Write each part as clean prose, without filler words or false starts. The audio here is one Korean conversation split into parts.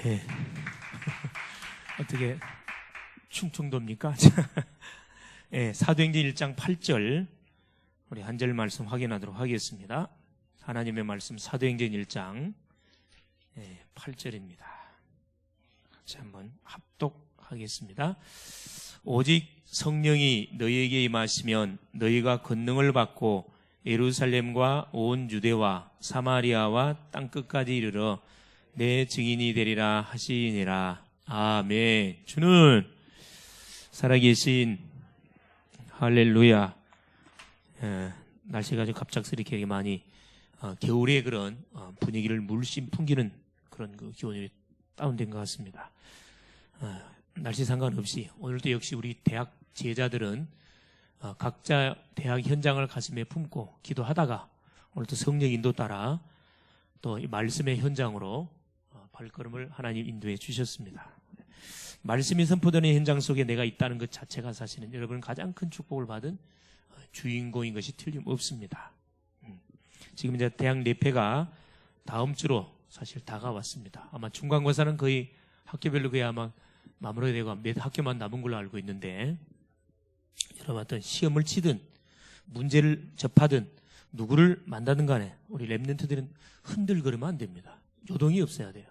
예. 어떻게 충청도입니까? 예, 사도행전 1장 8절 우리 한 절 말씀 확인하도록 하겠습니다. 하나님의 말씀 사도행전 1장 8절입니다. 같이 한번 합독하겠습니다. 오직 성령이 너희에게 임하시면 너희가 권능을 받고 예루살렘과 온 유대와 사마리아와 땅끝까지 이르러 내 증인이 되리라 하시니라. 아멘. 주는 살아계신 할렐루야. 날씨가 좀 갑작스럽게 많이 겨울의 그런 분위기를 물씬 풍기는 그런 그 기온이 다운된 것 같습니다. 날씨 상관없이 오늘도 역시 우리 대학 제자들은 각자 대학 현장을 가슴에 품고 기도하다가 오늘도 성령 인도 따라 또 이 말씀의 현장으로 발걸음을 하나님 인도해 주셨습니다. 말씀이 선포되는 현장 속에 내가 있다는 것 자체가 사실은 여러분 가장 큰 축복을 받은 주인공인 것이 틀림없습니다. 지금 이제 대학 내폐가 다음 주로 사실 다가왔습니다. 아마 중간고사는 거의 학교별로 거의 아마 마무리되고 몇 학교만 남은 걸로 알고 있는데 여러분 어떤 시험을 치든 문제를 접하든 누구를 만나든 간에 우리 랩런트들은 흔들거리면 안 됩니다. 요동이 없어야 돼요.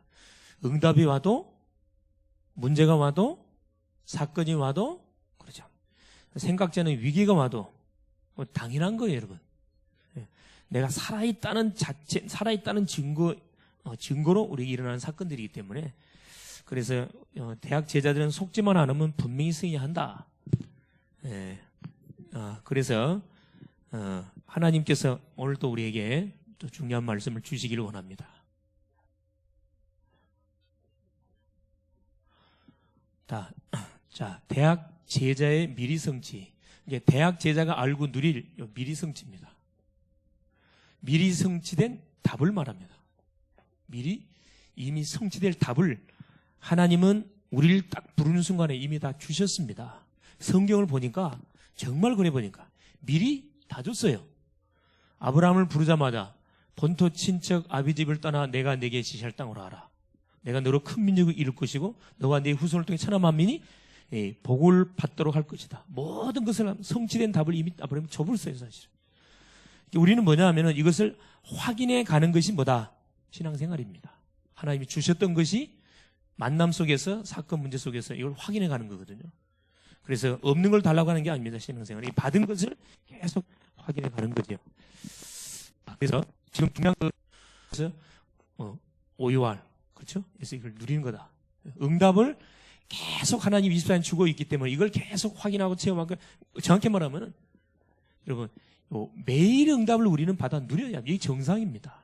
응답이 와도 문제가 와도 사건이 와도 그렇죠. 생각지않은 위기가 와도 당연한 거예요, 여러분. 내가 살아있다는 자체, 살아있다는 증거로 우리 일어나는 사건들이기 때문에 그래서 대학 제자들은 속지만 않으면 분명히 승리한다. 그래서 하나님께서 오늘도 우리에게 또 중요한 말씀을 주시기를 원합니다. 자, 대학 제자의 미리 성취. 이게 대학 제자가 알고 누릴 미리 성취입니다. 미리 성취된 답을 말합니다. 미리 이미 성취될 답을 하나님은 우리를 딱 부르는 순간에 이미 다 주셨습니다. 성경을 보니까 정말 그래 보니까 미리 다 줬어요. 아브라함을 부르자마자 본토 친척 아비 집을 떠나 내가 내게 지시할 땅으로 알아. 내가 너로 큰 민족을 이룰 것이고 너와 네 후손을 통해 천하 만민이 복을 받도록 할 것이다. 모든 것을 성취된 답을 이미 아브라함이 줘버렸어요, 사실. 우리는 뭐냐 하면은 이것을 확인해 가는 것이 뭐다? 신앙생활입니다. 하나님이 주셨던 것이 만남 속에서 사건 문제 속에서 이걸 확인해 가는 거거든요. 그래서 없는 걸 달라고 하는 게 아닙니다. 신앙생활이 받은 것을 계속 확인해 가는 거죠. 그래서 지금 중요한 것은 오유알 그렇죠? 그래서 이걸 누리는 거다. 응답을 계속 하나님 24년 주고 있기 때문에 이걸 계속 확인하고 체험하고 정확히 말하면 여러분 매일 응답을 우리는 받아 누려야 이게 정상입니다.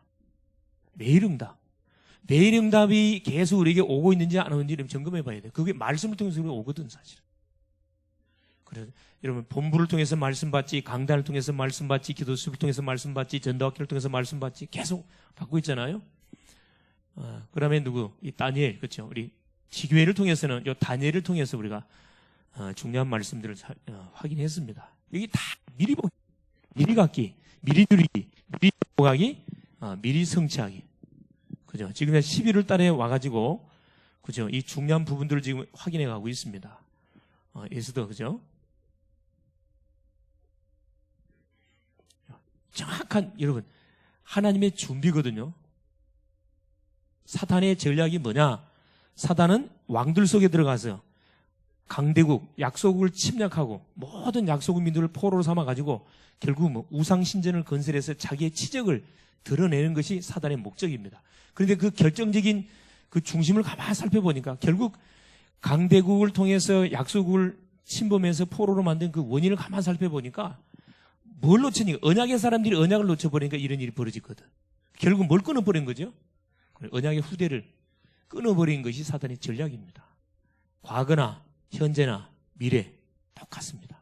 매일 응답. 매일 응답이 계속 우리에게 오고 있는지 안 오는지 점검해 봐야 돼요. 그게 말씀을 통해서 우리가 오거든 사실. 그래서 여러분 본부를 통해서 말씀 받지, 강단을 통해서 말씀 받지, 기도 수업을 통해서 말씀 받지, 전도학교를 통해서 말씀 받지 계속 받고 있잖아요. 그다음에 누구? 이 다니엘 그렇죠? 우리 지교회를 통해서는 이 다니엘을 통해서 우리가 중요한 말씀들을 확인했습니다. 이게 다 미리 보기, 미리 갖기, 미리 누리기, 미리 보가기, 미리 성취하기. 그죠? 지금 11월 달에 와가지고 그죠? 이 중요한 부분들을 지금 확인해 가고 있습니다. 에스더 그죠? 정확한 여러분 하나님의 준비거든요. 사탄의 전략이 뭐냐? 사탄은 왕들 속에 들어가서 강대국, 약소국을 침략하고 모든 약소국 민들을 포로로 삼아가지고 결국 우상 신전을 건설해서 자기의 치적을 드러내는 것이 사탄의 목적입니다. 그런데 그 결정적인 그 중심을 가만히 살펴보니까 결국 강대국을 통해서 약소국을 침범해서 포로로 만든 그 원인을 가만히 살펴보니까 뭘 놓치니까 언약의 사람들이 언약을 놓쳐버리니까 이런 일이 벌어지거든. 결국 뭘 끊어버린 거죠? 언약의 후대를 끊어버린 것이 사탄의 전략입니다. 과거나 현재나 미래 똑같습니다.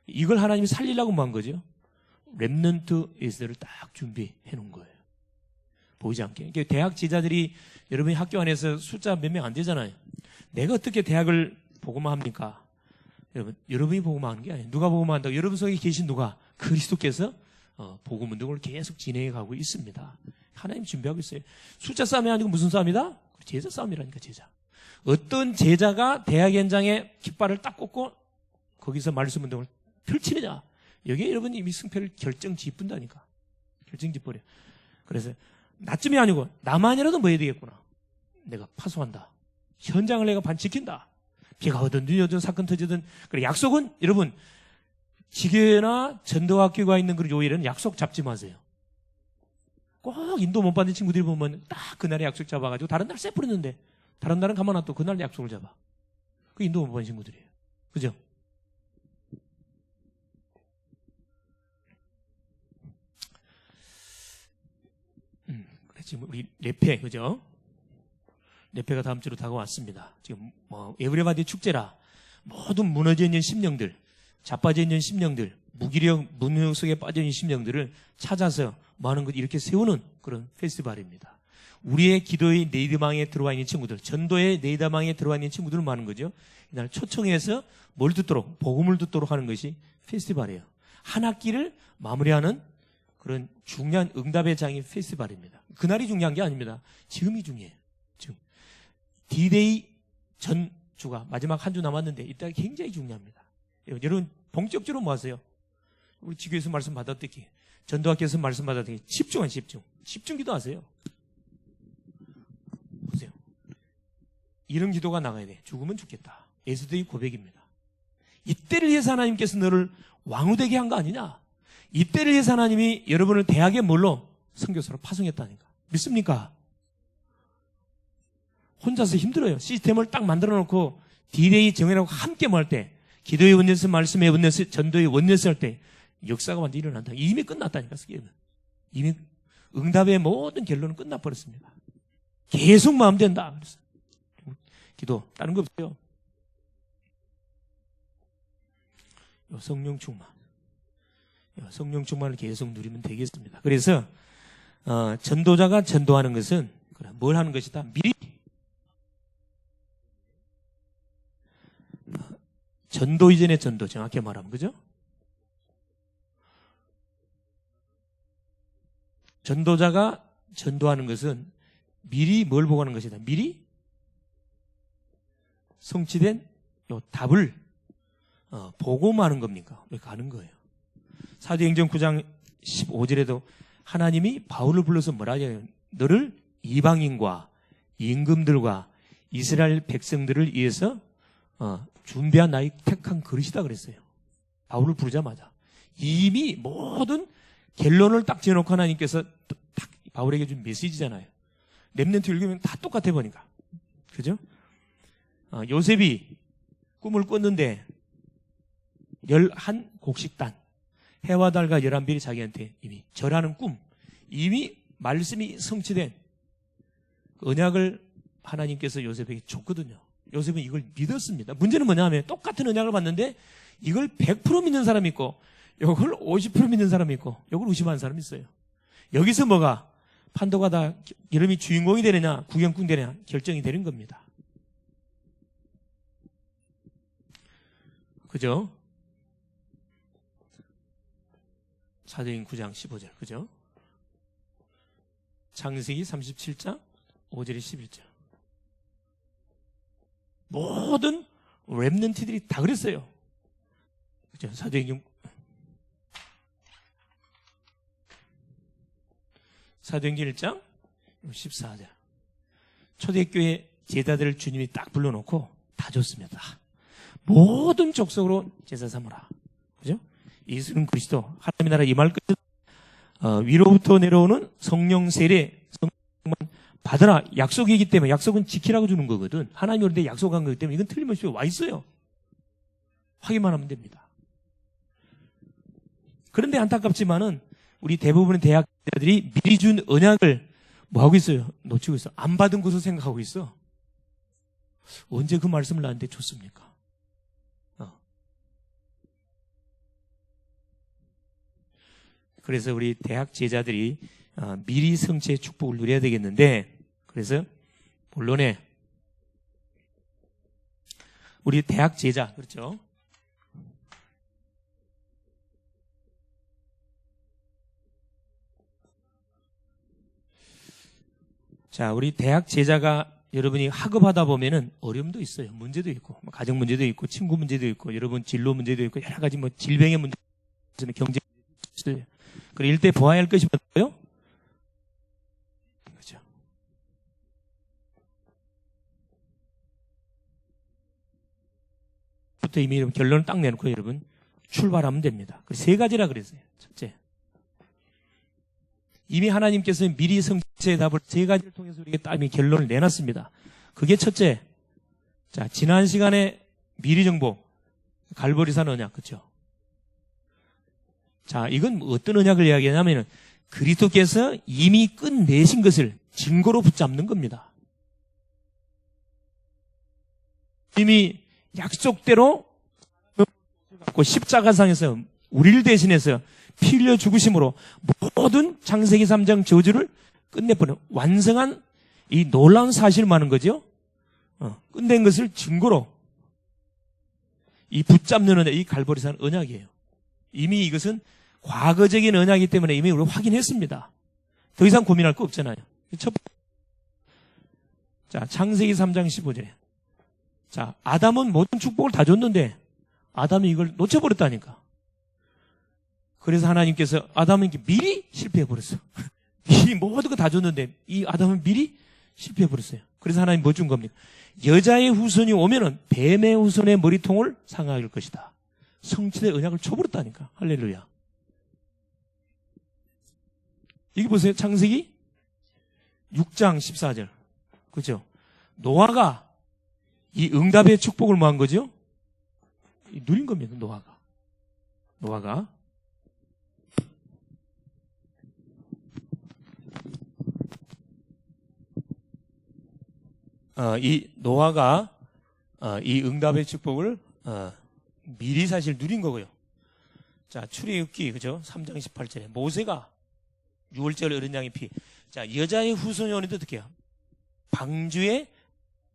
이걸 하나님이 살리려고 한 거죠. 렘넌트 에스더를 딱 준비해 놓은 거예요. 보이지 않게. 그러니까 대학 제자들이 여러분이 학교 안에서 숫자 몇 명 안 되잖아요. 내가 어떻게 대학을 복음화 합니까? 여러분이 복음화 하는 게 아니에요. 누가 복음화 한다고? 여러분 속에 계신 누가? 그리스도께서 복음 운동을 계속 진행해 가고 있습니다. 하나님 준비하고 있어요. 숫자 싸움이 아니고 무슨 싸움이다? 제자 싸움이라니까, 제자. 어떤 제자가 대학 현장에 깃발을 딱 꽂고 거기서 말씀 운동을 펼치느냐. 여기에 여러분이 이미 승패를 결정짓분다니까. 결정짓버려. 그래서 나쯤이 아니고 나만이라도 뭐 해야 되겠구나. 내가 파수한다. 현장을 내가 반 지킨다. 비가 오든 눈이 오든 사건 터지든. 그래, 약속은 여러분 지교회나 전도학교가 있는 그런 교회는 약속 잡지 마세요. 꼭 인도 못 받는 친구들이 보면 딱 그날에 약속 잡아가지고 다른 날 쎄뿌렸는데 다른 날은 가만 놔둬 그날 약속을 잡아. 그 인도 못 받는 친구들이에요. 그죠? 그래, 지금 우리 레페, 그죠? 레페가 다음 주로 다가왔습니다. 지금 뭐 에브리바디 축제라 모든 무너져 있는 심령들, 자빠져 있는 심령들, 무기력, 무능 속에 빠져 있는 심령들을 찾아서 많은 것 이렇게 세우는 그런 페스티벌입니다. 우리의 기도의 네이드망에 들어와 있는 친구들, 전도의 네이드망에 들어와 있는 친구들은 많은 거죠. 이날 초청해서 뭘 듣도록, 복음을 듣도록 하는 것이 페스티벌이에요. 한 학기를 마무리하는 그런 중요한 응답의 장인 페스티벌입니다. 그날이 중요한 게 아닙니다. 지금이 중요해요. 지금 D-Day 전 주가 마지막 한 주 남았는데 이때가 굉장히 중요합니다. 여러분 본격적으로 뭐 하세요? 우리 지교에서 말씀 받았듯이 전도학교에서 말씀 받았듯이 집중 기도하세요. 보세요. 이런 기도가 나가야 돼. 죽으면 죽겠다. 예수들의 고백입니다. 이때를 위해서 하나님께서 너를 왕후되게 한 거 아니냐? 이때를 위해서 하나님이 여러분을 대학에 뭘로? 선교사로 파송했다니까. 믿습니까? 혼자서 힘들어요. 시스템을 딱 만들어 놓고 D-Day 정해놓고 함께 뭐 할 때, 기도의 원내스, 말씀의 원내스, 전도의 원내스 할 때 역사가 완전히 일어난다. 이미 끝났다니까. 이미 응답의 모든 결론은 끝나버렸습니다. 계속 마음 된다. 그래서 기도 다른 거 없어요. 성령 충만. 성령 충만을 계속 누리면 되겠습니다. 그래서 전도자가 전도하는 것은 뭘 하는 것이다? 미리 전도 이전의 전도, 정확히 말하면, 그죠? 전도자가 전도하는 것은 미리 뭘 보고 하는 것이다? 미리 성취된 요 답을 보고만 하는 겁니까? 왜 가는 거예요? 사도행전 9장 15절에도 하나님이 바울을 불러서 뭐라 하냐면 너를 이방인과 임금들과 이스라엘 백성들을 위해서 준비한 나의 택한 그릇이다 그랬어요. 바울을 부르자마자 이미 모든 결론을 딱 지어놓고 하나님께서 딱 바울에게 준 메시지잖아요. 렘넌트 읽으면 다 똑같아 보니까. 그죠? 요셉이 꿈을 꿨는데 11곡식단 해와 달과 11별이 자기한테 이미 절하는 꿈, 이미 말씀이 성취된 언약을 하나님께서 요셉에게 줬거든요. 요셉은 이걸 믿었습니다. 문제는 뭐냐 하면 똑같은 언약을 받는데 이걸 100% 믿는 사람이 있고 이걸 50% 믿는 사람이 있고 이걸 의심하는 사람이 있어요. 여기서 뭐가 판도가 다 이름이 주인공이 되느냐 구경꾼 되느냐 결정이 되는 겁니다. 그죠? 사도행전 9장 15절 그죠? 창세기 37장 5절에 11절 모든 렘넌트들이 다 그랬어요. 그죠? 사도행전 1장 14절 초대교회 제자들을 주님이 딱 불러놓고 다 줬습니다. 모든 족속으로 제사 삼으라. 그죠? 예수는 그리스도 하나님의 나라 임할 것은 위로부터 내려오는 성령 세례 성령만 받으라. 약속이기 때문에 약속은 지키라고 주는 거거든. 하나님이 우리한테 약속한 거기 때문에 이건 틀림없이 와 있어요. 확인만 하면 됩니다. 그런데 안타깝지만은 우리 대부분의 대학자들이 미리 준 언약을 뭐 하고 있어요? 놓치고 있어. 안 받은 것으로 생각하고 있어. 언제 그 말씀을 나한테 줬습니까? 그래서 우리 대학 제자들이 미리 성취의 축복을 누려야 되겠는데, 그래서 본론에 우리 대학 제자, 그렇죠? 자, 우리 대학 제자가 여러분이 학업하다 보면은 어려움도 있어요. 문제도 있고, 가정 문제도 있고, 친구 문제도 있고, 여러분 진로 문제도 있고, 여러 가지 질병의 문제, 경제 문제도 있어요. 그리고 일대 보아야 할 것이 뭐예요? 그렇죠. 부터 이미 결론을 딱 내놓고 여러분 출발하면 됩니다. 그래서 세 가지라 그랬어요. 첫째, 이미 하나님께서 미리 성취의 답을 세 가지를 통해서 우리에게 딱 결론을 내놨습니다. 그게 첫째, 자, 지난 시간에 미리 정보, 갈보리산 언약, 그렇죠? 자, 이건 어떤 언약을 이야기하냐면은 그리스도께서 이미 끝내신 것을 증거로 붙잡는 겁니다. 이미 약속대로 십자가상에서 우리를 대신해서 피 흘려 죽으심으로 모든 창세기 3장 저주를 끝내버린 완성한 이 놀라운 사실을 말하는 거죠. 끝낸 것을 증거로 이 붙잡는 언약, 이 갈보리산 언약이에요. 이미 이것은 과거적인 언약이기 때문에 이미 우리가 확인했습니다. 더 이상 고민할 거 없잖아요. 자, 창세기 3장 15절에 자, 아담은 모든 축복을 다 줬는데 아담이 이걸 놓쳐버렸다니까. 그래서 하나님께서 아담에게 미리 실패해버렸어. 미리 모든 거 다 줬는데 이 아담은 미리 실패해버렸어요. 그래서 하나님 뭐 준 겁니까? 여자의 후손이 오면은 뱀의 후손의 머리통을 상하게 할 것이다. 성취된 언약을 쳐버렸다니까. 할렐루야. 여기 보세요. 창세기 6장 14절. 그죠? 노아가 이 응답의 축복을 뭐 한 거죠? 누린 겁니다. 노아가. 이 노아가 이 응답의 축복을 미리 사실 누린 거고요. 자, 출애굽기 그죠? 3장 18절에 모세가 6월절 어린 양의 피. 자, 여자의 후손이 오는데 어떻게 해요? 방주의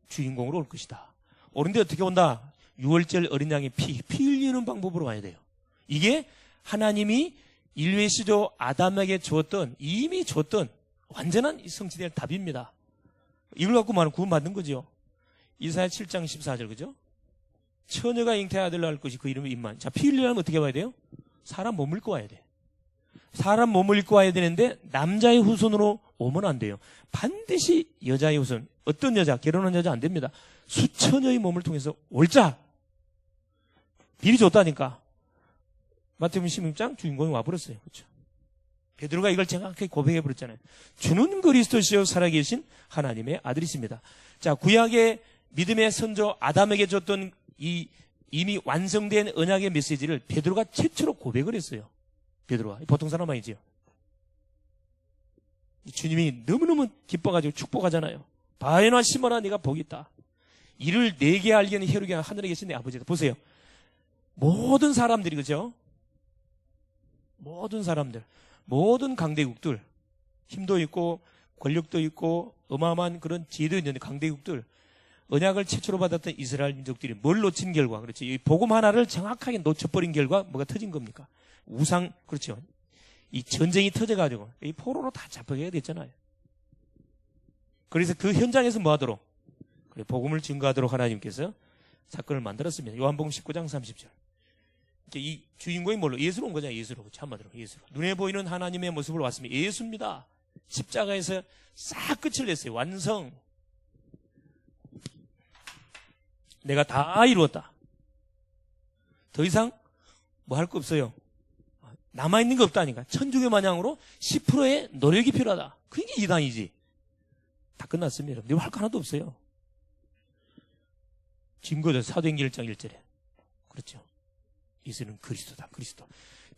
주인공으로 올 것이다. 오는데 어떻게 온다? 6월절 어린 양의 피 흘리는 방법으로 와야 돼요. 이게 하나님이 인류의 시조 아담에게 이미 줬던 완전한 성취될 답입니다. 이걸 갖고 말하면 구원받는 거죠. 이사야 7장 14절 그죠? 처녀가 잉태의 아들을 낳을 것이 그 이름은 임만. 자, 피 흘리려면 어떻게 와야 돼요? 사람 몸을 입고 와야 돼. 사람 몸을 입고 와야 되는데 남자의 후손으로 오면 안 돼요. 반드시 여자의 후손. 어떤 여자? 결혼한 여자 안 됩니다. 수천여의 몸을 통해서 올자. 미리 줬다니까. 마태복음 16장 주인공이 와버렸어요. 그렇죠? 베드로가 이걸 정확하게 고백해버렸잖아요. 주는 그리스도시요 살아계신 하나님의 아들이십니다. 자, 구약의 믿음의 선조 아담에게 줬던 이 이미 완성된 언약의 메시지를 베드로가 최초로 고백을 했어요. 베드로가. 보통 사람 아니지요. 주님이 너무너무 기뻐가지고 축복하잖아요. 바에나 심어라 네가 복이 있다. 이를 내게 알기는 해루게 하늘에 계신 내 아버지다. 보세요. 모든 사람들이 그죠? 모든 사람들, 모든 강대국들, 힘도 있고 권력도 있고 어마어마한 그런 지혜도 있는 강대국들, 언약을 최초로 받았던 이스라엘 민족들이 뭘 놓친 결과, 그렇죠? 이 복음 하나를 정확하게 놓쳐버린 결과 뭐가 터진 겁니까? 우상, 그렇죠? 이 전쟁이 터져가지고 이 포로로 다 잡혀가야 됐잖아요. 그래서 그 현장에서 뭐 하도록? 복음을 증거하도록 하나님께서 사건을 만들었습니다. 요한복음 19장 30절. 이 주인공이 뭘로? 예수로 온 거잖아요. 예수로. 그렇죠? 한마디로 예수로. 눈에 보이는 하나님의 모습을 왔습니다. 예수입니다. 십자가에서 싹 끝을 냈어요. 완성. 내가 다 이루었다. 더 이상 뭐 할 거 없어요. 남아있는 게 없다니까. 천주교 마냥으로 10%의 노력이 필요하다. 그게 이단이지. 다 끝났습니다. 여러분. 할 거 하나도 없어요. 증거죠. 사도행전 1장 1절에. 그렇죠. 예수는 그리스도다. 그리스도.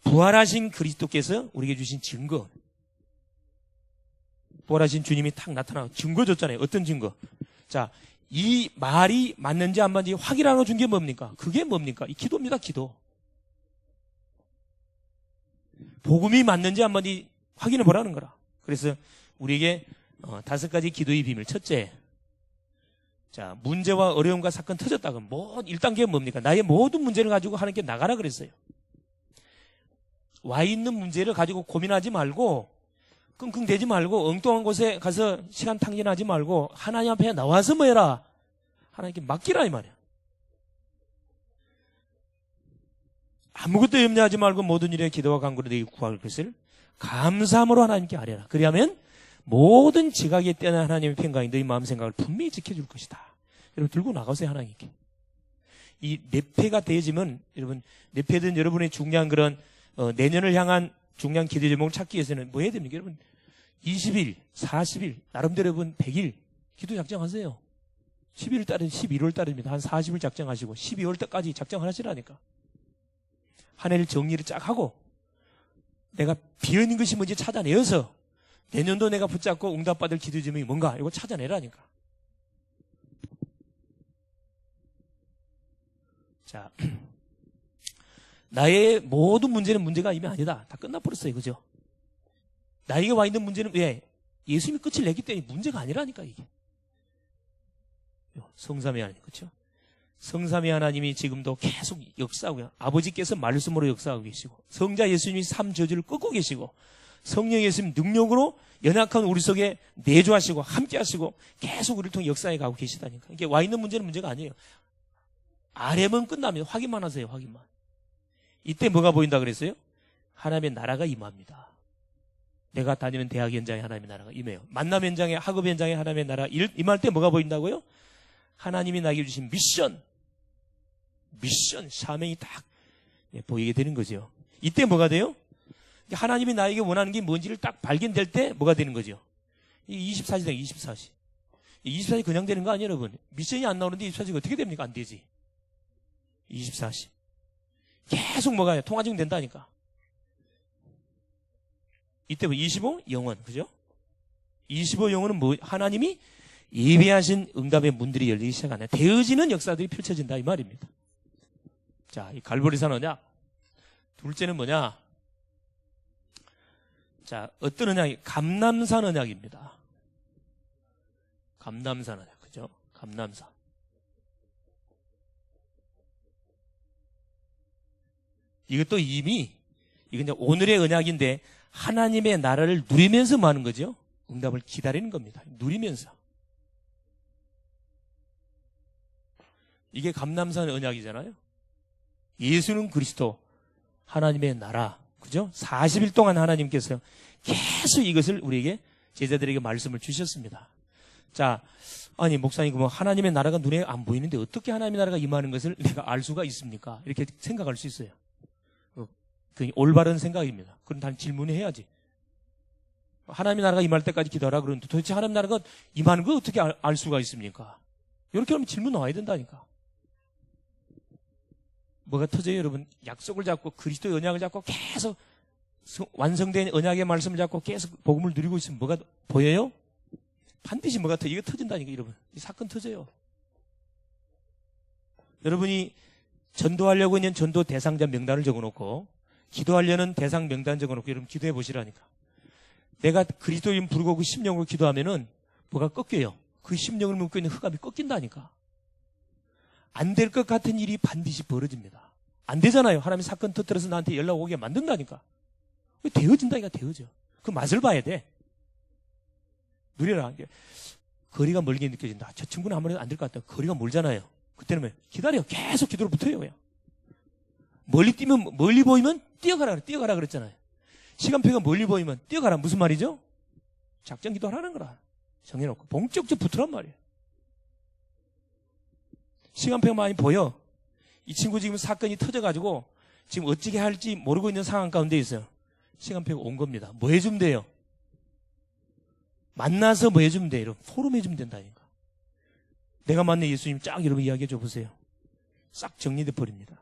부활하신 그리스도께서 우리에게 주신 증거. 부활하신 주님이 탁 나타나고 증거 줬잖아요. 어떤 증거? 자, 이 말이 맞는지 안 맞는지 확인하러 준 게 뭡니까? 그게 뭡니까? 이 기도입니다. 기도. 복음이 맞는지 안 맞는지 확인해 보라는 거라. 그래서 우리에게 5가지 기도의 비밀. 첫째, 자, 문제와 어려움과 사건 터졌다. 그럼 1단계가 뭡니까? 나의 모든 문제를 가지고 하나님께 나가라 그랬어요. 와 있는 문제를 가지고 고민하지 말고 끙끙대지 말고 엉뚱한 곳에 가서 시간 탕진하지 말고 하나님 앞에 나와서 뭐 해라? 하나님께 맡기라 이 말이야. 아무것도 염려하지 말고 모든 일에 기도와 간구로 너희 구할 것을 감사함으로 하나님께 아뢰라. 그리하면 모든 지각에 뛰어난 하나님의 평강이 너희 마음 생각을 분명히 지켜줄 것이다. 여러분 들고 나가세요 하나님께. 이 내패가 되어지면 여러분 내패든 여러분의 중요한 그런 내년을 향한 중요한 기도 제목을 찾기 위해서는 뭐 해야 됩니까? 여러분 20일, 40일, 나름대로 여러분 100일 기도 작정하세요. 11월 달은 11월 달입니다. 한 40일 작정하시고 12월 달까지 작정하시라니까. 한 해를 정리를 쫙 하고 내가 비어있는 것이 뭔지 찾아내어서 내년도 내가 붙잡고 응답받을 기도 제목이 뭔가 이거 찾아내라니까. 자, 나의 모든 문제는 문제가 이미 아니다. 다 끝나버렸어요. 그죠? 나에게 와 있는 문제는 왜? 예수님이 끝을 냈기 때문에 문제가 아니라니까 이게. 성삼위 하나님, 그렇죠? 성삼위 하나님이 지금도 계속 역사하고요. 아버지께서 말씀으로 역사하고 계시고 성자 예수님이 삶 저주를 끊고 계시고 성령 예수님 능력으로 연약한 우리 속에 내주하시고 함께하시고 계속 우리를 통해 역사해 가고 계시다니까. 이게 와 있는 문제는 문제가 아니에요. 아뢰면 끝납니다. 확인만 하세요. 확인만. 이때 뭐가 보인다 그랬어요? 하나님의 나라가 임합니다. 내가 다니는 대학 현장에 하나님의 나라가 임해요. 만남 현장에 학업 현장에 하나님의 나라가 임할 때 뭐가 보인다고요? 하나님이 나에게 주신 미션, 사명이 딱 보이게 되는 거죠. 이때 뭐가 돼요? 하나님이 나에게 원하는 게 뭔지를 딱 발견될 때 뭐가 되는 거죠? 24시다, 24시. 24시 그냥 되는 거 아니에요, 여러분? 미션이 안 나오는데 24시가 어떻게 됩니까? 안 되지. 24시. 계속 뭐가 해요? 통화증 된다니까. 이때 뭐 25? 영원. 그죠? 25 영원은 뭐, 하나님이 예비하신 응답의 문들이 열리기 시작하네. 되어지는 역사들이 펼쳐진다. 이 말입니다. 자, 이 갈보리산 언약. 둘째는 뭐냐? 자, 어떤 언약이? 감람산 언약입니다. 감람산 언약. 그죠? 감람산. 이것도 이미, 이건 이제 오늘의 언약인데, 하나님의 나라를 누리면서 뭐 하는 거죠? 응답을 기다리는 겁니다. 누리면서. 이게 감람산 언약이잖아요. 예수는 그리스도, 하나님의 나라. 그죠? 40일 동안 하나님께서 계속 이것을 우리에게, 제자들에게 말씀을 주셨습니다. 자, 아니, 목사님, 뭐, 하나님의 나라가 눈에 안 보이는데 어떻게 하나님의 나라가 임하는 것을 내가 알 수가 있습니까? 이렇게 생각할 수 있어요. 그 올바른 생각입니다. 그럼 단 질문해야지. 하나님의 나라가 임할 때까지 기도하라 그러는데 도대체 하나님의 나라가 임하는 걸 어떻게 알 수가 있습니까? 이렇게 하면 질문 나와야 된다니까. 뭐가 터져요, 여러분? 약속을 잡고 그리스도의 언약을 잡고 계속 완성된 언약의 말씀을 잡고 계속 복음을 누리고 있으면 뭐가 보여요? 반드시 뭐가 터져. 이거 터진다니까, 여러분. 이 사건 터져요. 여러분이 전도하려고 있는 전도 대상자 명단을 적어놓고 기도하려는 대상 명단 적어놓고 여러분 기도해 보시라니까. 내가 그리스도 이름 부르고 그 심령으로 기도하면은 뭐가 꺾여요. 그 심령을 묶고 있는 흑암이 꺾인다니까. 안 될 것 같은 일이 반드시 벌어집니다. 안 되잖아요. 하나님이 사건 터뜨려서 나한테 연락 오게 만든다니까. 되어진다니까. 되어져. 그 맛을 봐야 돼. 누려라. 거리가 멀게 느껴진다. 저 친구는 아무래도 안 될 것 같다. 거리가 멀잖아요. 그때는 왜? 기다려. 계속 기도로 붙어요. 그냥. 멀리 보이면 뛰어가라 그랬잖아요. 시간표가 멀리 보이면 뛰어가라. 무슨 말이죠? 작전 기도하라는 거라. 정해놓고 본격적으로 붙으란 말이에요. 시간표가 많이 보여. 이 친구 지금 사건이 터져가지고 지금 어떻게 할지 모르고 있는 상황 가운데 있어요. 시간표가 온 겁니다. 뭐 해주면 돼요? 만나서 뭐 해주면 돼요? 포럼 해주면 된다니까. 내가 만난 예수님 쫙 여러분 이야기해 줘 보세요. 싹 정리돼 버립니다.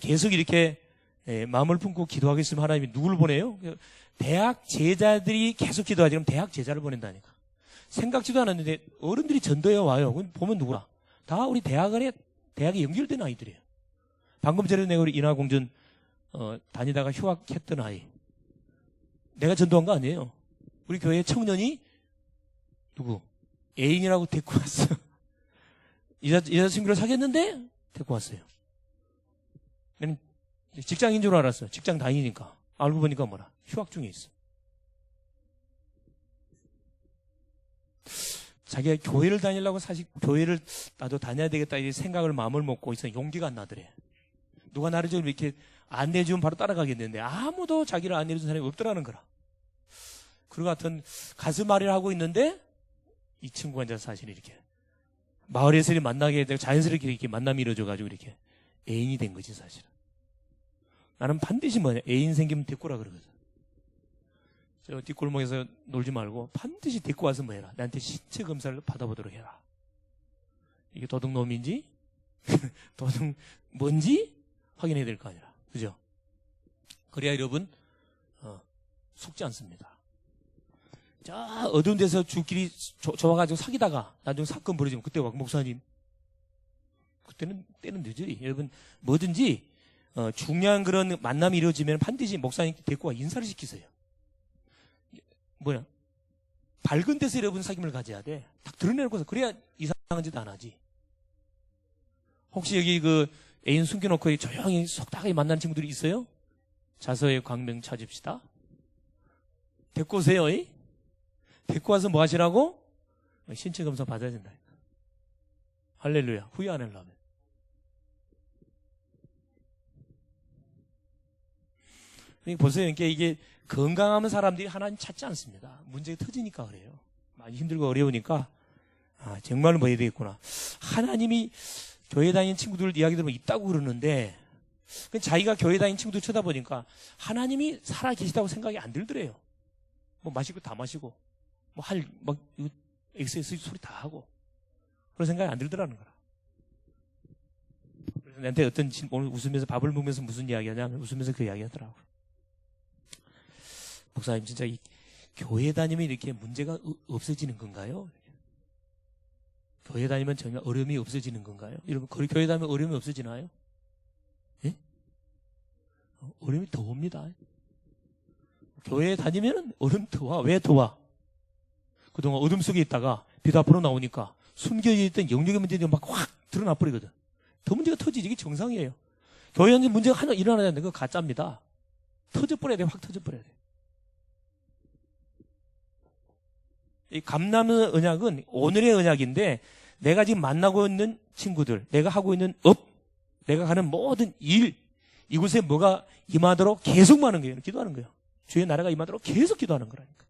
계속 이렇게 마음을 품고 기도하겠으면 하나님이 누구를 보내요? 대학 제자들이 계속 기도하지. 그럼 대학 제자를 보낸다니까. 생각지도 않았는데 어른들이 전도해 와요. 그럼 보면 누구라? 다 우리 대학에 연결된 아이들이에요. 방금 전에 내가 우리 인하공전 다니다가 휴학했던 아이. 내가 전도한 거 아니에요. 우리 교회 청년이 누구? 애인이라고 데리고 왔어. 여자친구를 사귀었는데 데리고 왔어요. 나는 직장인 줄 알았어요. 직장 다니니까. 알고 보니까 뭐라? 휴학 중에 있어. 자기가 교회를 다니려고 사실 교회를 나도 다녀야 되겠다 이 생각을 마음을 먹고 있어 용기가 안 나더래. 누가 나를 좀 이렇게 안내해주면 바로 따라가겠는데 아무도 자기를 안내해준 사람이 없더라는 거라. 그리고 같은 가슴앓이를 하고 있는데 이 친구가 이제 사실 이렇게 마을에서 만나게 되고 자연스럽게 이렇게 만남이 이루어져가지고 이렇게 애인이 된 거지 사실은. 나는 반드시 뭐냐 애인 생기면 데리고 오라 그러거든. 저 뒷골목에서 놀지 말고 반드시 데리고 와서 뭐 해라. 나한테 신체 검사를 받아보도록 해라. 이게 도둑놈인지 도둑 뭔지 확인해야 될 거 아니라. 그죠? 그래야 여러분 속지 않습니다. 저 어두운 데서 줄끼리 좋아가지고 사귀다가 나중에 사건 벌어지면 그때 와 목사님 그때는 때는 늦으리. 여러분 뭐든지 중요한 그런 만남이 이루어지면 반드시 목사님 데리고 와 인사를 시키세요. 뭐야? 밝은 데서 여러분 사귐을 가져야 돼. 딱 드러내놓고서 그래야 이상한 짓 안 하지. 혹시 여기 그 애인 숨겨놓고 조용히 속닥하게 만나는 친구들이 있어요? 자서의 광명 찾읍시다. 데리고 오세요. 데리고 와서 뭐 하시라고? 신체 검사 받아야 된다. 할렐루야. 후회 안 하려면. 보세요. 이게 건강한 사람들이 하나님 찾지 않습니다. 문제가 터지니까 그래요. 많이 힘들고 어려우니까 정말로 뭐 해야 되겠구나. 하나님이 교회 다니는 친구들 이야기 들으면 있다고 그러는데 자기가 교회 다니는 친구들 쳐다보니까 하나님이 살아 계시다고 생각이 안 들더래요. 뭐 마시고 다 마시고 뭐 엑세스 소리 다 하고 그런 생각이 안 들더라는 거라. 그래서 나한테 어떤 친구 오늘 웃으면서 밥을 먹으면서 무슨 이야기 하냐면 웃으면서 그 이야기 하더라고요. 목사님 진짜 이 교회 다니면 이렇게 문제가 없어지는 건가요? 교회 다니면 전혀 어려움이 없어지는 건가요? 여러분 교회 다니면 어려움이 없어지나요? 예? 어려움이 더 옵니다. 교회 다니면 어려움 더 와. 왜 더 와? 그동안 어둠 속에 있다가 빛 앞으로 나오니까 숨겨져 있던 영역의 문제들이 막 확 드러나 버리거든. 더 문제가 터지지. 이게 정상이에요. 교회 다니는 문제가 하나 일어나야 되는데 그거 가짜입니다. 터져버려야 돼. 확 터져버려야 돼. 이 감람의 언약은 오늘의 언약인데 내가 지금 만나고 있는 친구들, 내가 하고 있는 업, 내가 하는 모든 일, 이곳에 뭐가 임하도록 계속 하는 거예요. 기도하는 거예요. 주의 나라가 임하도록 계속 기도하는 거라니까.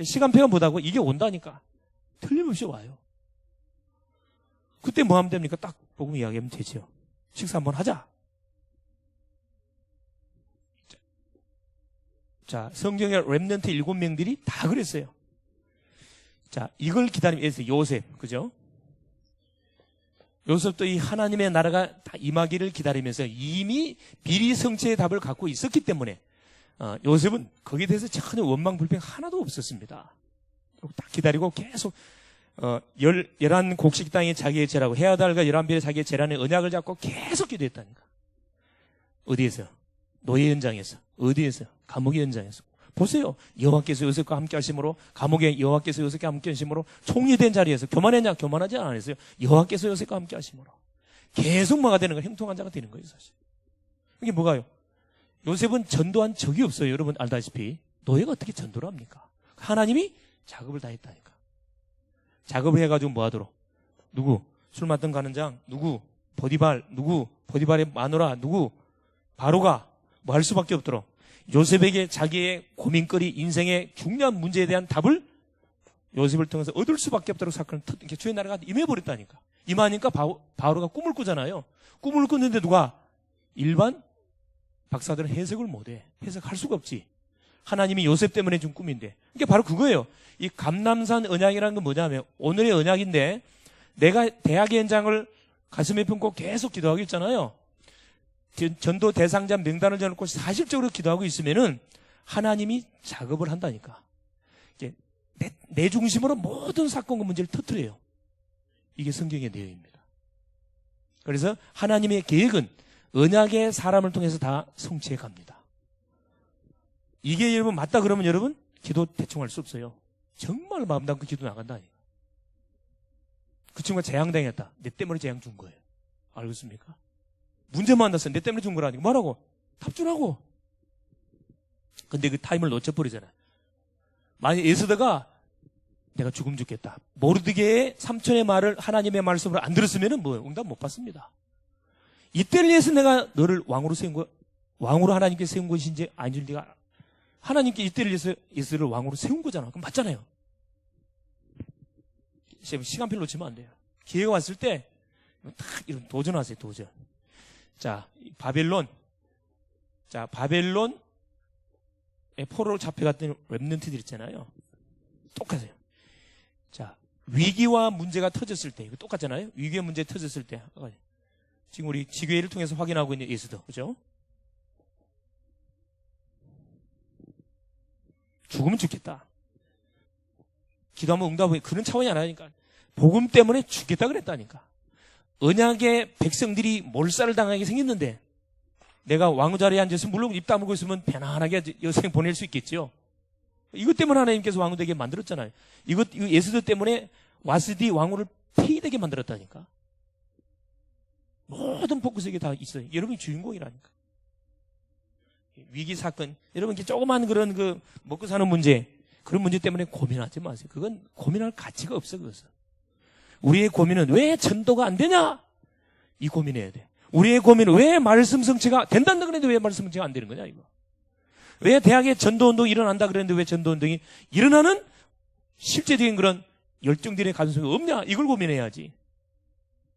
시간표가 못하고 이게 온다니까. 틀림없이 와요. 그때 뭐 하면 됩니까? 딱 복음 이야기하면 되죠. 식사 한번 하자. 자, 성경의 렘넌트 7명들이 다 그랬어요. 자, 이걸 기다리면서 요셉, 그죠? 요셉도 이 하나님의 나라가 다 임하기를 기다리면서 이미 비리 성취의 답을 갖고 있었기 때문에 요셉은 거기에 대해서 전혀 원망 불평 하나도 없었습니다. 딱 기다리고 계속 11곡식 땅이 자기의 죄라고 헤아달과 11별이 자기의 죄라는 언약을 잡고 계속 기도했다니까. 어디에서? 노예 현장에서. 어디에서? 감옥의 현장에서. 보세요. 여호와께서 요셉과 함께 하심으로 감옥에 여호와께서 요셉과 함께 하심으로 총리된 자리에서 교만했냐? 교만하지 않았어요. 여호와께서 요셉과 함께 하심으로 계속 뭐가 되는 거예요? 형통한 자가 되는 거예요. 사실. 이게 뭐가요? 요셉은 전도한 적이 없어요. 여러분 알다시피 노예가 어떻게 전도를 합니까? 하나님이 작업을 다 했다니까. 작업을 해가지고 뭐 하도록? 누구? 술 맡던 가는 장? 누구? 보디발? 누구? 보디발의 마누라? 누구? 바로가 뭐 할 수밖에 없도록 요셉에게 자기의 고민거리, 인생의 중요한 문제에 대한 답을 요셉을 통해서 얻을 수밖에 없도록 사건을 주의 나라가 임해버렸다니까. 임하니까 바로가 꿈을 꾸잖아요. 꿈을 꿨는데 누가? 일반 박사들은 해석을 못해. 해석할 수가 없지. 하나님이 요셉 때문에 준 꿈인데. 이게 바로 그거예요. 이 감람산 언약이라는 건 뭐냐면 오늘의 언약인데 내가 대학의 현장을 가슴에 품고 계속 기도하고 있잖아요. 전도 대상자 명단을 정해놓고 사실적으로 기도하고 있으면은 하나님이 작업을 한다니까. 이제 내 중심으로 모든 사건과 문제를 터뜨려요. 이게 성경의 내용입니다. 그래서 하나님의 계획은 언약의 사람을 통해서 다 성취해 갑니다. 이게 여러분 맞다 그러면 여러분 기도 대충 할 수 없어요. 정말 마음 담고 기도 나간다니까. 그 친구가 재앙당했다. 내 때문에 재앙 준 거예요. 알겠습니까? 문제 만났어. 내 때문에 준 거라니까. 뭐라고? 답주라고. 근데 그 타임을 놓쳐버리잖아요. 만약 에스더가 내가 죽으면 죽겠다. 모르드게의 삼촌의 말을 하나님의 말씀으로 안 들었으면 뭐 응답 못 받습니다. 이때를 위해서 내가 너를 왕으로 세운 거, 왕으로 하나님께 세운 것인지 아닌지 네가 하나님께 이때를 위해서 에스더를 왕으로 세운 거잖아. 그럼 맞잖아요. 시간표를 놓치면 안 돼요. 기회가 왔을 때 딱 이런 도전하세요. 도전. 자, 바벨론에 포로로 잡혀갔던 렘넌트들 있잖아요. 똑같아요. 자, 위기와 문제가 터졌을 때, 이거 똑같잖아요. 위기와 문제 터졌을 때, 지금 우리 지교회를 통해서 확인하고 있는 에스더, 그죠? 죽으면 죽겠다. 기도하면 응답을 그런 차원이 아니라니까. 복음 때문에 죽겠다 그랬다니까. 언약의 백성들이 몰살을 당하게 생겼는데 내가 왕 자리에 앉아서 물론 입 다물고 있으면 편안하게 여생 보낼 수 있겠죠. 이것 때문에 하나님께서 왕후 되게 만들었잖아요. 이거 에스더 때문에 와스디 왕후를 폐위되게 만들었다니까. 모든 포커스에 다 있어요. 여러분이 주인공이라니까. 위기 사건, 여러분 조그만 그런 그 먹고 사는 문제, 그런 문제 때문에 고민하지 마세요. 그건 고민할 가치가 없어. 그것은 우리의 고민은 왜 전도가 안 되냐? 이 고민해야 돼. 우리의 고민은 왜 말씀 성취가 된다는 그랬는데 왜 말씀 성취가 안 되는 거냐 이거. 왜 대학에 전도운동이 일어난다 그랬는데 왜 전도운동이 일어나는 실제적인 그런 열정들의 가능성이 없냐? 이걸 고민해야지.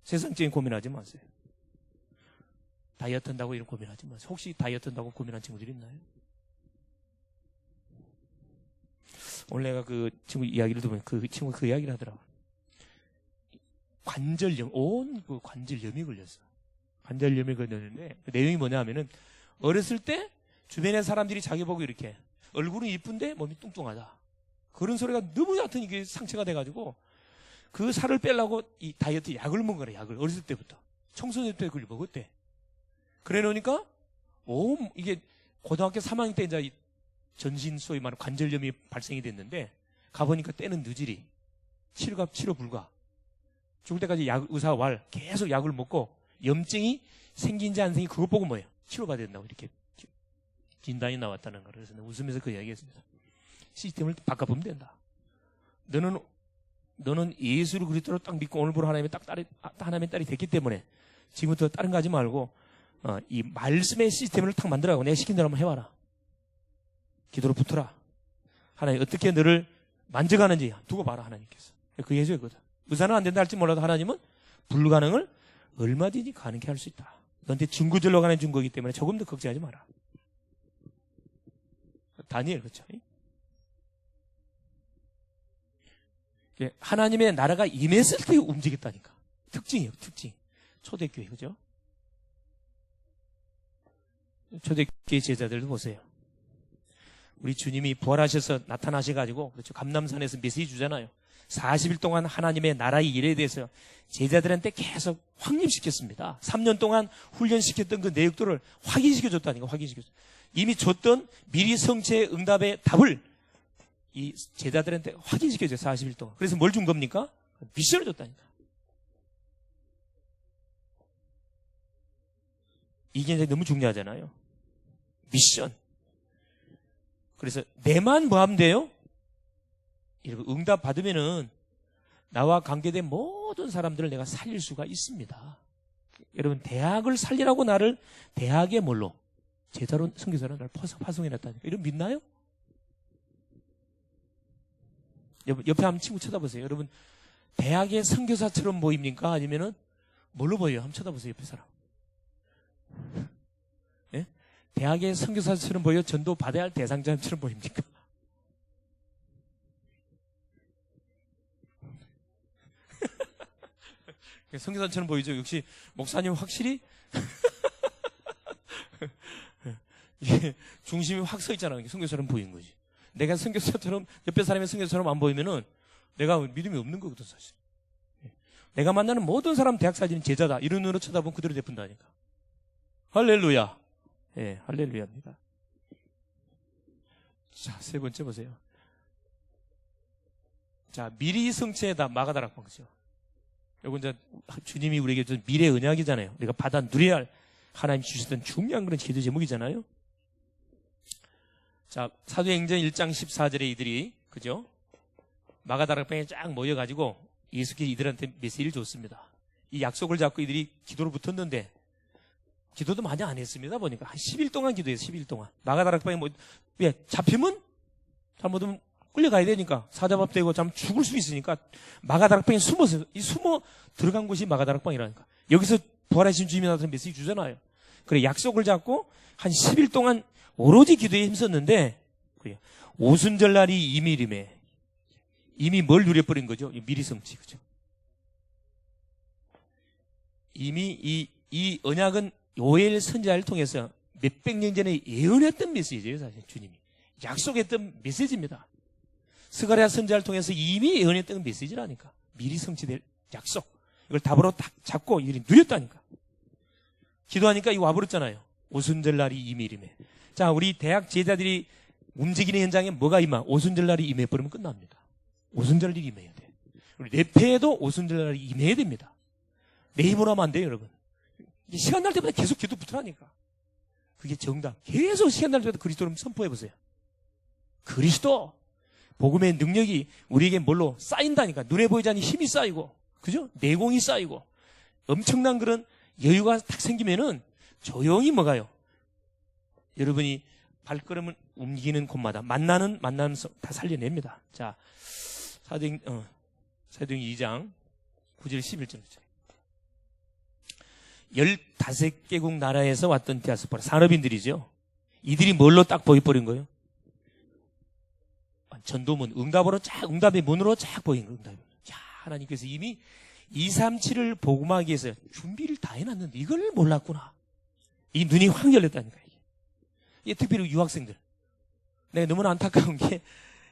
세상적인 고민하지 마세요. 다이어트 한다고 이런 고민하지 마세요. 혹시 다이어트 한다고 고민한 친구들이 있나요? 오늘 내가 그 친구 이야기를 들으면 그 친구가 그 이야기를 하더라고요. 관절염, 온 그 관절염이 걸렸어. 관절염이 걸렸는데 그 내용이 뭐냐 하면은 어렸을 때 주변의 사람들이 자기 보고 이렇게 얼굴은 이쁜데 몸이 뚱뚱하다. 그런 소리가 너무 얕은 이게 상처가 돼가지고 그 살을 빼려고 이 다이어트 약을 먹은 거래. 약을 어렸을 때부터 청소년 때 그걸 먹었대. 그래 놓으니까 이게 고등학교 3학년 때 이제 전신 소위 말하는 관절염이 발생이 됐는데 가보니까 때는 늦으리 치료 불가. 죽을 때까지 의사 왈 계속 약을 먹고 염증이 생긴지 안 생긴지 그것 보고 뭐예요? 치료받아야 된다고 이렇게 진단이 나왔다는 거를. 그래서 웃으면서 그 이야기했습니다. 시스템을 바꿔보면 된다. 너는 예수를 그리스도로 딱 믿고 오늘부로 하나님의 딸이 됐기 때문에 지금부터 다른 거 하지 말고 이 말씀의 시스템을 딱 만들라고 내가 시킨 대로 한번 해봐라. 기도로 붙어라. 하나님 어떻게 너를 만져가는지 두고 봐라. 하나님께서. 그 예수였거든. 의사는 안 된다 할지 몰라도 하나님은 불가능을 얼마든지 가능케 할 수 있다. 너한테 증거절로 가는 증거이기 때문에 조금 더 걱정하지 마라. 다니엘 그렇죠. 하나님의 나라가 임했을 때 움직였다니까. 특징이에요. 특징. 초대교회 그죠? 초대교회 제자들도 보세요. 우리 주님이 부활하셔서 나타나셔가지고 그렇죠. 감람산에서 메시지 주잖아요. 40일 동안 하나님의 나라의 일에 대해서 제자들한테 계속 확립시켰습니다. 3년 동안 훈련시켰던 그 내역들을 확인시켜줬다니까. 확인시켜줬. 이미 줬던 미리 성취의 응답의 답을 이 제자들한테 확인시켜줘요. 40일 동안. 그래서 뭘 준 겁니까? 미션을 줬다니까. 이게 이제 너무 중요하잖아요. 미션. 그래서 내만 뭐 하면 돼요? 이렇게 응답 받으면은 나와 관계된 모든 사람들을 내가 살릴 수가 있습니다. 여러분 대학을 살리라고 나를 대학의 뭘로? 제자로 선교사로 나를 파송해놨다니까. 이런 믿나요? 옆에 한번 친구 쳐다보세요. 여러분 대학의 선교사처럼 보입니까? 아니면은 뭘로 보여요? 한번 쳐다보세요. 옆에 사람. 예? 대학의 선교사처럼 보여? 전도 받아야 할 대상자처럼 보입니까? 선교사처럼 보이죠? 역시 목사님 확실히 이게 중심이 확 서 있잖아. 선교사처럼 보이는 거지. 내가 선교사처럼 옆에 사람의 선교사처럼 안 보이면은 내가 믿음이 없는 거거든 사실. 내가 만나는 모든 사람 대학 사진은 제자다. 이런 눈으로 쳐다보면 그대로 베푼다니까. 할렐루야. 예, 할렐루야입니다. 자, 세 번째 보세요. 자, 미리 성취에다 마가다락 방식. 이건 이제 주님이 우리에게 준 미래 언약이잖아요. 우리가 받아 누려야 할 하나님 주셨던 중요한 그런 기도 제목이잖아요. 자, 사도행전 1장 14절에 이들이, 그죠? 마가다락방에 쫙 모여가지고 예수께서 이들한테 메시지를 줬습니다. 이 약속을 잡고 이들이 기도를 붙었는데, 기도도 많이 안 했습니다. 보니까 한 10일 동안 기도했어요. 10일 동안. 마가다락방에 왜 잡히면 잘못하면 끌려가야 되니까 사자밥 되고 참 죽을 수 있으니까 마가다락방에 숨어서 숨어 들어간 곳이 마가다락방이라니까. 여기서 부활하신 주님이 나타나서 메시지 주잖아요. 그래 약속을 잡고 한 10일 동안 오로지 기도에 힘썼는데 그래 오순절날이 이미 뭘 누려버린 거죠? 미리 성취 그죠? 이미 이 언약은 요엘 선지자를 통해서 몇백 년 전에 예언했던 메시지예요. 사실 주님이 약속했던 메시지입니다. 스가랴 선지자를 통해서 이미 예언했던 메시지라니까. 미리 성취될 약속. 이걸 답으로 딱 잡고 이들이 누렸다니까. 기도하니까 이거 와버렸잖아요. 오순절날이 이미 임해. 자, 우리 대학 제자들이 움직이는 현장에 뭐가 임하? 오순절날이 임해버리면 끝납니다. 오순절날이 임해야 돼. 우리 내패에도 오순절날이 임해야 됩니다. 내 힘으로 하면 안 돼요, 여러분. 시간 날 때마다 계속 기도 붙으라니까. 그게 정답. 계속 시간 날 때마다 그리스도를 선포해보세요. 그리스도. 복음의 능력이 우리에게 뭘로 쌓인다니까. 눈에 보이지 않는 힘이 쌓이고, 그죠? 내공이 쌓이고, 엄청난 그런 여유가 딱 생기면은 조용히 뭐가요? 여러분이 발걸음을 옮기는 곳마다 만나는 다 살려냅니다. 자, 사도행전 2장 9절 11절. 15개국 나라에서 왔던 디아스포라, 산업인들이죠. 이들이 뭘로 딱 보여버린 거예요? 전도문, 응답의 문으로 쫙 보인 거예요. 야, 하나님께서 이미 237을 복음하기 위해서 준비를 다 해놨는데 이걸 몰랐구나. 이 눈이 확 열렸다니까. 이게 특별히 유학생들. 내가 너무나 안타까운 게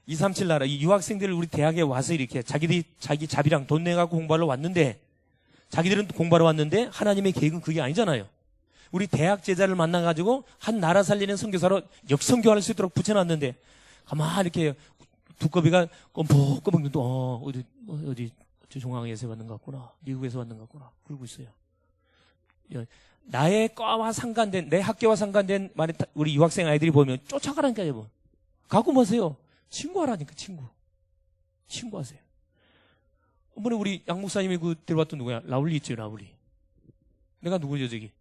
237 나라, 이 유학생들을 우리 대학에 와서 이렇게 자기 자비랑 돈 내갖고 공부하러 왔는데 자기들은 공부하러 왔는데 하나님의 계획은 그게 아니잖아요. 우리 대학 제자를 만나가지고 한 나라 살리는 선교사로 역선교할 수 있도록 붙여놨는데 가만 이렇게 두꺼비가 꼬박꼬박 눈도 어디 저 중앙에서 왔는 것 같구나. 미국에서 왔는 것 같구나. 그러고 있어요. 나의 과와 상관된 내 학교와 상관된 우리 유학생 아이들이 보면 쫓아가라니까 여러분. 갖고 보세요. 친구하라니까 친구하세요. 한 번에 우리 양 목사님이 데려왔던 누구야? 라울리 있죠, 라울리. 내가 누구죠, 저기?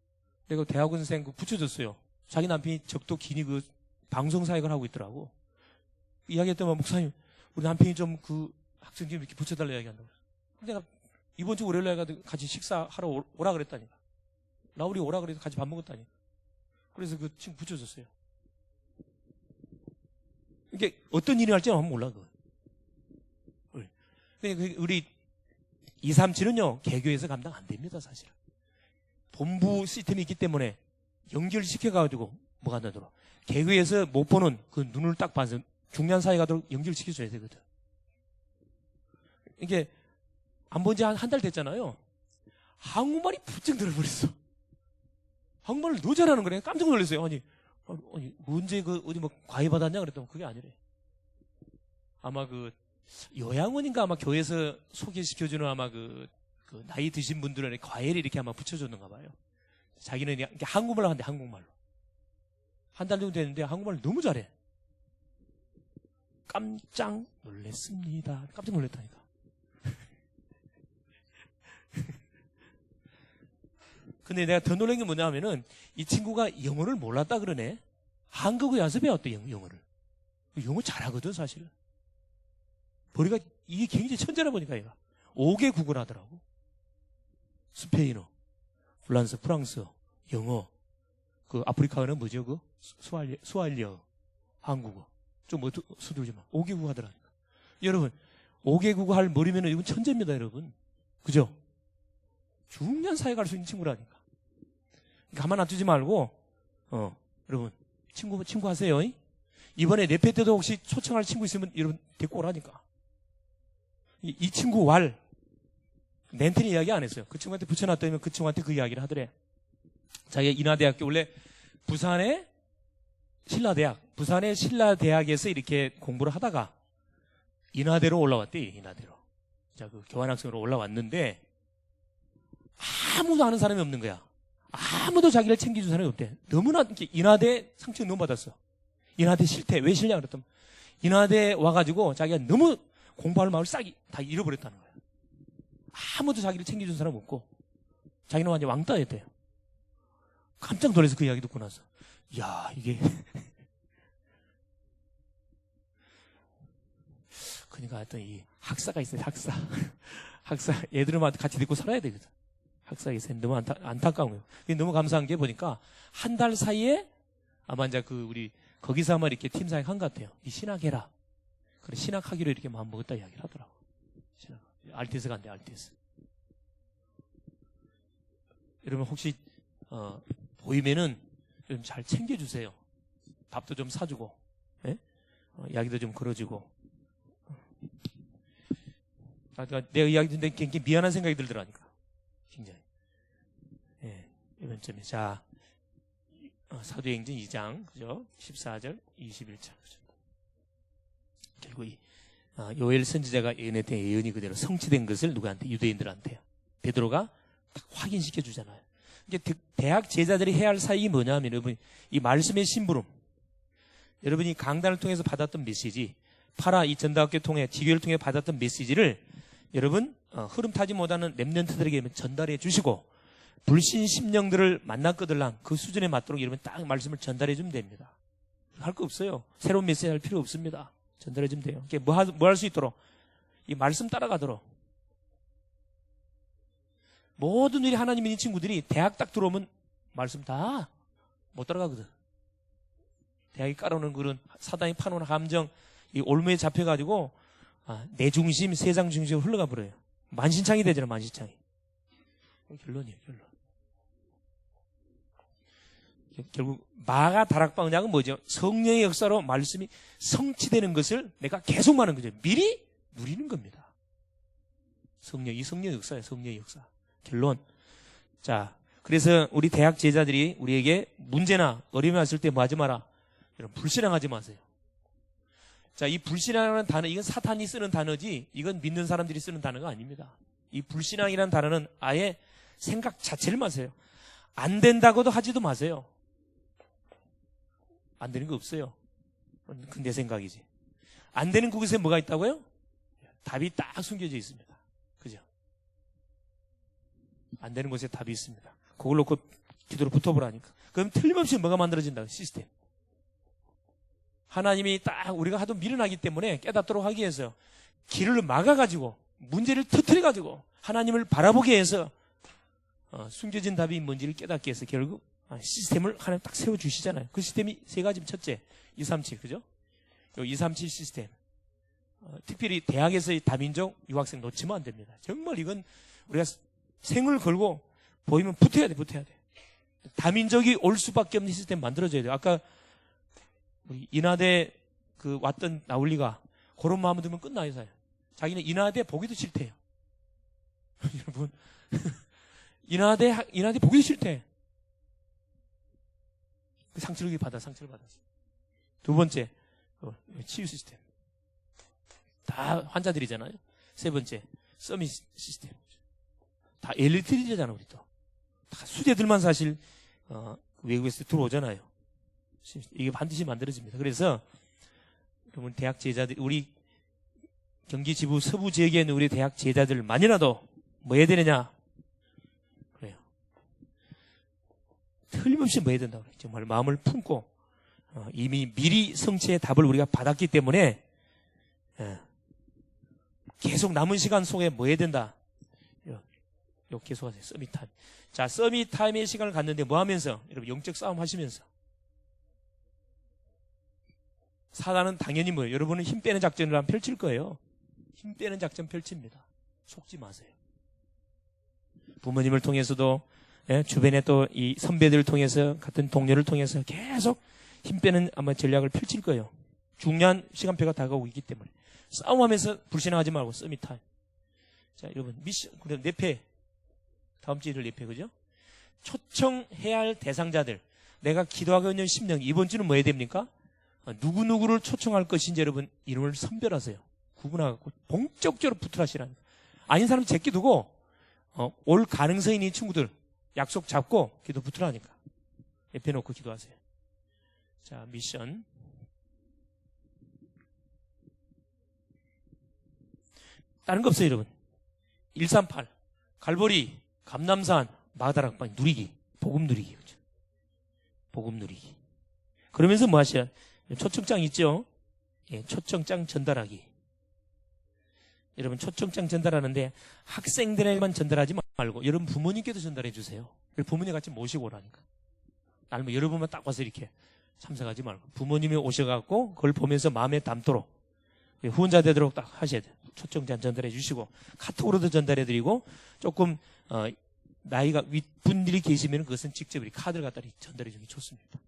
내가 대학원생 붙여줬어요. 자기 남편이 적도 기니 방송 사역을 하고 있더라고. 이야기했더만 목사님, 우리 남편이 좀 학생 좀 이렇게 붙여달라 이야기한다고. 내가 이번 주 월요일날 같이 식사하러 오라 그랬다니까. 라울이 오라 그래서 같이 밥 먹었다니까. 그래서 그 친구 붙여줬어요. 이게 어떤 일이 할지는 한번 몰라, 그거. 근데 우리 237은요, 개교에서 감당 안 됩니다, 사실. 본부 시스템이 있기 때문에 연결시켜가지고 뭐가 나도록. 개교에서 못 보는 그 눈을 딱 봐서 중요한 사회 가도록 연결시켜줘야 되거든. 이게 안 본 지 한 달 됐잖아요. 한국말이 부쩍 들어버렸어. 한국말을 너무 잘하는 거래. 깜짝 놀랐어요. 아니, 언제 어디 과외 받았냐 그랬더니 그게 아니래. 아마 요양원인가 아마 교회에서 소개시켜주는 아마 나이 드신 분들은 과외를 이렇게 아마 붙여줬는가 봐요. 자기는 이렇게 한국말로 하는데 한국말로. 한 달 정도 됐는데 한국말을 너무 잘해. 깜짝 놀랐습니다. 깜짝 놀랐다니까. 근데 내가 더 놀란 게 뭐냐 하면은 이 친구가 영어를 몰랐다 그러네. 한국에 와서 배웠대, 영어를. 영어 잘하거든, 사실은. 머리가 이게 굉장히 천재라 보니까 얘가 5개 국어를 하더라고. 스페인어, 프랑스, 영어, 아프리카어는 뭐죠? 스왈리어, 한국어. 좀 서두르지만 5개 국어 하더라니까. 여러분, 5개 국어 할 머리면은 이건 천재입니다, 여러분. 그죠? 중요한 사회 갈 수 있는 친구라니까. 가만 놔두지 말고, 여러분, 친구 하세요. 이번에 내패 때도 혹시 초청할 친구 있으면 여러분 데리고 오라니까. 이 친구 멘트는 이야기 안 했어요. 그 친구한테 붙여놨더니 그 친구한테 그 이야기를 하더래. 자기가 인하대학교 원래 부산의 신라대학에서 이렇게 공부를 하다가 인하대로 올라왔대, 인하대로. 자, 교환학생으로 올라왔는데 아무도 아는 사람이 없는 거야. 아무도 자기를 챙겨준 사람이 없대. 너무나 인하대 상처 너무 받았어. 인하대 싫대. 왜 싫냐 그랬더니 인하대 와가지고 자기가 너무 공부할 마음을 싹 다 잃어버렸다는 거예요. 아무도 자기를 챙겨준 사람 없고 자기는 완전 왕따였대요. 깜짝 놀라서 그 이야기 듣고 나서 야 이게 그러니까 하여튼 이 학사가 있어요. 학사 애들만 같이 듣고 살아야 되거든. 학사가 있어요. 너무 안타까운 거예요. 너무 감사한 게 보니까 한 달 사이에 아마 이제 그 우리 거기서 아마 이렇게 팀 사역 한 것 같아요. 이 신학해라. 그래 신학하기로 이렇게 마음 먹었다 이야기를 하더라고. 신학. RTS 간대 RTS. 여러분 혹시 보이면은 좀 잘 챙겨주세요. 밥도 좀 사주고, 예? 이야기도 좀 걸어주고. 그러니까 내가 이야기 듣는데 굉장히 미안한 생각이 들더라니까. 굉장히. 예, 이번 점에 자 사도행전 2장 그죠? 14절, 21절 그죠? 결국 이 요엘 선지자가 예언했던 예언이 그대로 성취된 것을 누구한테? 유대인들한테요. 베드로가 딱 확인시켜 주잖아요. 이게 대학 제자들이 해야 할 사역이 뭐냐면 여러분 이 말씀의 심부름, 여러분이 강단을 통해서 받았던 메시지, 파라 이 전도학교 통해 지교를 통해 받았던 메시지를 여러분 흐름 타지 못하는 렘넌트들에게 전달해 주시고 불신 심령들을 만났거들랑 그 수준에 맞도록 여러분 딱 말씀을 전달해 주면 됩니다. 할 거 없어요. 새로운 메시지 할 필요 없습니다. 전달해 주면 돼요. 이게 뭐 할 수 있도록 이 말씀 따라가도록. 모든 우리 하나님 믿는 친구들이 대학 딱 들어오면 말씀 다 못 따라가거든. 대학이 깔아놓은 그런 사단이 파놓은 감정 이 올무에 잡혀가지고 내 중심, 세상 중심으로 흘러가 버려요. 만신창이 되잖아, 만신창이. 결론이에요, 결론. 결국 마가 다락방장은 뭐죠? 성령의 역사로 말씀이 성취되는 것을 내가 계속 말하는 거죠. 미리 누리는 겁니다. 이 성령의 역사예요, 성령의 역사. 결론. 자, 그래서 우리 대학 제자들이 우리에게 문제나 어려움이 왔을 때 뭐 하지 마라? 여러분, 불신앙하지 마세요. 자, 이 불신앙이라는 단어, 이건 사탄이 쓰는 단어지, 이건 믿는 사람들이 쓰는 단어가 아닙니다. 이 불신앙이라는 단어는 아예 생각 자체를 마세요. 안 된다고도 하지도 마세요. 안 되는 거 없어요. 그건 내 생각이지. 안 되는 그곳에 뭐가 있다고요? 답이 딱 숨겨져 있습니다. 그죠? 안 되는 곳에 답이 있습니다. 그걸 놓고 기도로 붙어보라니까. 그럼 틀림없이 뭐가 만들어진다? 시스템. 하나님이 딱 우리가 하도 미련하기 때문에 깨닫도록 하기 위해서 길을 막아가지고 문제를 터뜨려가지고 하나님을 바라보게 해서 숨겨진 답이 뭔지를 깨닫게 해서 결국 시스템을 하나님 딱 세워주시잖아요. 그 시스템이 세 가지. 첫째, 237, 그죠? 요 237 시스템. 특별히 대학에서의 다민족 유학생 놓치면 안 됩니다. 정말 이건 우리가 생을 걸고 보이면 붙어야 돼. 다민족이 올 수밖에 없는 시스템 만들어줘야 돼요. 아까 우리 인하대 왔던 나울리가 그런 마음을 들면 끝나요, 사요. 자기는 인하대 보기도 싫대요. 여러분, 인하대 보기도 싫대. 상처를 받았어. 두 번째, 치유 시스템. 다 환자들이잖아요. 세 번째, 서밋 시스템. 다 엘리트리잖아, 우리 또. 다 수제들만 사실, 외국에서 들어오잖아요. 이게 반드시 만들어집니다. 그래서, 여러분, 대학 제자들, 우리 경기 지부 서부 지역에 있는 우리 대학 제자들만이라도 뭐 해야 되느냐? 그래요. 틀림없이 뭐 해야 된다고 그래요. 정말 마음을 품고, 이미 미리 성취의 답을 우리가 받았기 때문에, 계속 남은 시간 속에 뭐 해야 된다? 요 계속하세요. 서밋타임. 자, 서밋타임의 시간을 갖는데 뭐 하면서? 여러분, 영적 싸움 하시면서. 사단은 당연히 뭐예요? 여러분은 힘 빼는 작전을 한번 펼칠 거예요. 힘 빼는 작전 펼칩니다. 속지 마세요. 부모님을 통해서도, 주변에 또 이 선배들을 통해서, 같은 동료를 통해서 계속 힘 빼는 아마 전략을 펼칠 거예요. 중요한 시간표가 다가오고 있기 때문에. 싸움하면서 불신앙하지 말고 서밋타임. 자, 여러분, 미션, 그럼 4패. 다음 주 일요일 4패, 그죠? 초청해야 할 대상자들. 내가 기도하고 있는 심령. 이번 주는 뭐 해야 됩니까? 누구누구를 초청할 것인지 여러분, 이름을 선별하세요. 구분하고 본격적으로 붙으라시라는. 아닌 사람 제끼두고, 올 가능성이 있는 친구들 약속 잡고 기도 붙으라니까. 옆에 놓고 기도하세요. 자, 미션. 다른 거 없어요, 여러분. 138, 갈보리, 감남산, 마가다락방 누리기, 복음 누리기. 그렇죠? 복음 누리기. 그러면서 뭐 하셔요? 초청장 있죠? 예, 초청장 전달하기. 여러분, 초청장 전달하는데 학생들에게만 전달하지 말고 여러분 부모님께도 전달해 주세요. 부모님 같이 모시고 오라니까. 아니면 뭐 여러분만 딱 와서 이렇게 참석하지 말고 부모님이 오셔갖고 그걸 보면서 마음에 담도록 후원자 되도록 딱 하셔야 돼요. 초청장 전달해 주시고 카톡으로도 전달해 드리고 조금 나이가 윗분들이 계시면 그것은 직접 이렇게 카드를 갖다 전달해 주는 게 좋습니다.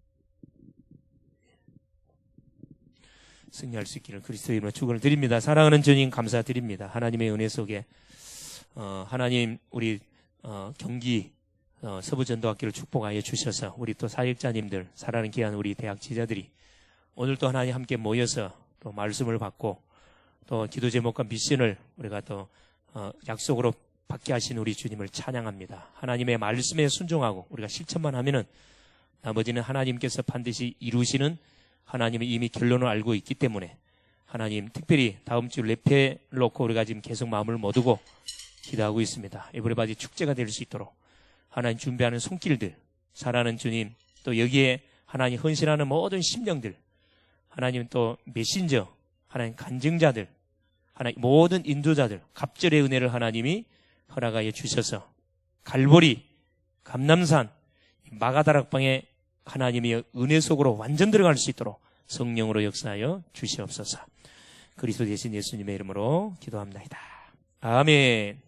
승리할 수 있기를 그리스도의 이름으로 축원을 드립니다. 사랑하는 주님 감사드립니다. 하나님의 은혜 속에 하나님 우리 경기 서부전도학교를 축복하여 주셔서 우리 또 사역자님들 사랑하는 귀한 우리 대학 지자들이 오늘 또 하나님 함께 모여서 또 말씀을 받고 또 기도 제목과 미션을 우리가 또 약속으로 받게 하신 우리 주님을 찬양합니다. 하나님의 말씀에 순종하고 우리가 실천만 하면은 나머지는 하나님께서 반드시 이루시는 하나님이 이미 결론을 알고 있기 때문에 하나님 특별히 다음 주 레페 놓고 우리가 지금 계속 마음을 모두고 기도하고 있습니다. 에브리바디 축제가 될 수 있도록 하나님 준비하는 손길들 사랑하는 주님 또 여기에 하나님 헌신하는 모든 심령들 하나님 또 메신저 하나님 간증자들 하나님 모든 인도자들 갑절의 은혜를 하나님이 허락하여 주셔서 갈보리 감남산 마가다락방에 하나님의 은혜 속으로 완전 들어갈 수 있도록 성령으로 역사하여 주시옵소서. 그리스도 되신 예수님의 이름으로 기도합니다. 아멘.